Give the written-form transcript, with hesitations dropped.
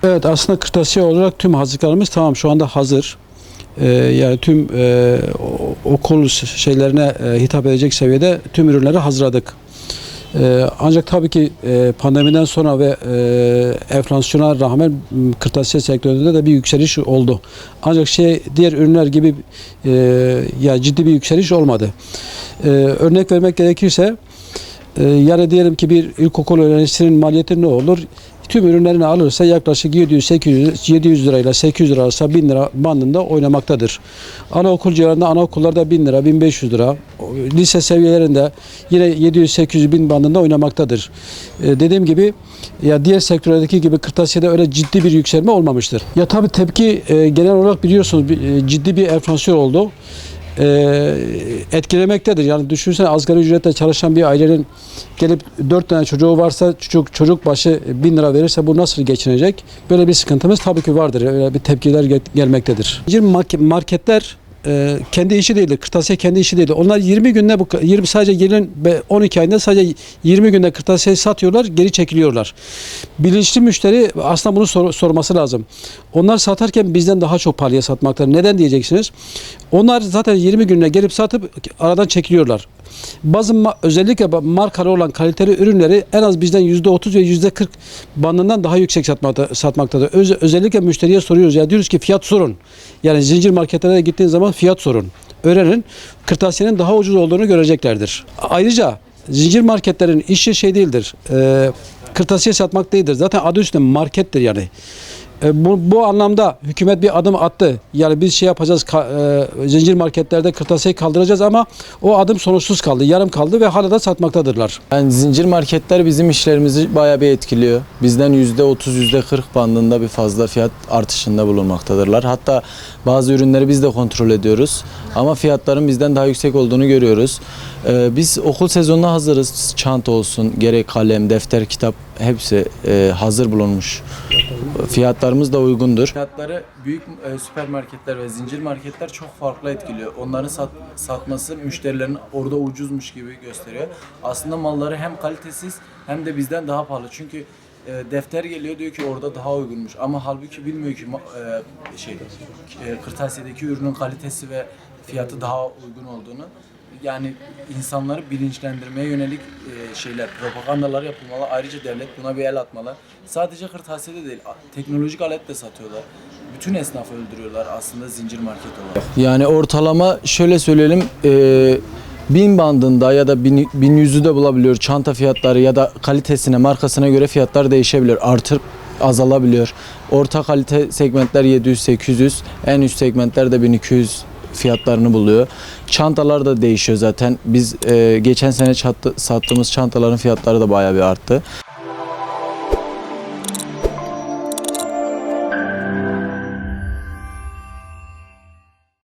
Evet, aslında kırtasiye olarak tüm hazırlıklarımız tamam, şu anda hazır. Yani tüm okul şeylerine hitap edecek seviyede tüm ürünleri hazırladık. Ancak tabii ki pandemiden sonra ve enflasyona rağmen kırtasiye sektöründe de bir yükseliş oldu. Ancak diğer ürünler gibi ya ciddi bir yükseliş olmadı. Örnek vermek gerekirse yani diyelim ki bir ilkokul öğrencisinin maliyeti ne olur? Tüm ürünlerini alırsa yaklaşık 700 lirayla 800 lira arasında 1000 lira bandında oynamaktadır. Anaokul civarında anaokullarda 1000 lira, 1500 lira. Lise seviyelerinde yine 700-800 bin bandında oynamaktadır. Dediğim gibi ya diğer sektörlerdeki gibi kırtasiyede öyle ciddi bir yükselme olmamıştır. Ya tabii tepki genel olarak biliyorsunuz ciddi bir enflasyon oldu. Etkilemektedir. Yani düşünsene, asgari ücretle çalışan bir ailenin gelip 4 tane çocuğu varsa çocuk başı 1000 lira verirse bu nasıl geçinecek? Böyle bir sıkıntımız tabii ki vardır. Öyle bir tepkiler gelmektedir. Marketler kendi işi değildir. Kırtasiye kendi işi değildir. Onlar 20 günde sadece gelin 12 ayında sadece 20 günde kırtasiye satıyorlar, geri çekiliyorlar. Bilinçli müşteri aslında bunu sorması lazım. Onlar satarken bizden daha çok pahalıya satmaktadır. Neden diyeceksiniz? Onlar zaten 20 günde gelip satıp aradan çekiliyorlar. Özellikle markalı olan kaliteli ürünleri en az bizden %30 ve %40 bandından daha yüksek satmaktadır. Özellikle müşteriye soruyoruz. Ya diyoruz ki fiyat sorun. Yani zincir marketlere gittiğiniz zaman fiyat sorun. Öğrenin. Kırtasiyenin daha ucuz olduğunu göreceklerdir. Ayrıca zincir marketlerin işi değildir. Kırtasiye satmak değildir. Zaten adı üstünde markettir yani. Bu anlamda hükümet bir adım attı. Yani biz yapacağız, zincir marketlerde kırtasiyeyi kaldıracağız ama o adım sonuçsuz kaldı, yarım kaldı ve hala da satmaktadırlar. Yani zincir marketler bizim işlerimizi bayağı bir etkiliyor. Bizden %30, %40 bandında bir fazla fiyat artışında bulunmaktadırlar. Hatta bazı ürünleri biz de kontrol ediyoruz ama fiyatların bizden daha yüksek olduğunu görüyoruz. Biz okul sezonuna hazırız. Çanta olsun, gerek kalem, defter, kitap hepsi hazır bulunmuş. Fiyatlarımız da uygundur. Fiyatları büyük süpermarketler ve zincir marketler çok farklı etkiliyor. Onların satması müşterilerin orada ucuzmuş gibi gösteriyor. Aslında malları hem kalitesiz hem de bizden daha pahalı. Çünkü defter geliyor diyor ki orada daha uygunmuş ama halbuki bilmiyor ki kırtasiyedeki ürünün kalitesi ve fiyatı daha uygun olduğunu. Yani insanları bilinçlendirmeye yönelik propagandalar yapılmalı. Ayrıca devlet buna bir el atmalı. Sadece kırtasiyede değil, teknolojik alet de satıyorlar. Bütün esnafı öldürüyorlar aslında zincir market olarak. Yani ortalama şöyle söyleyelim, 1000 bandında ya da 1100'ü de bulabiliyor. Çanta fiyatları ya da kalitesine, markasına göre fiyatlar değişebilir. Artıp azalabiliyor. Orta kalite segmentler 700-800, en üst segmentler de 1200 fiyatlarını buluyor. Çantalar da değişiyor zaten. Biz geçen sene sattığımız çantaların fiyatları da bayağı bir arttı.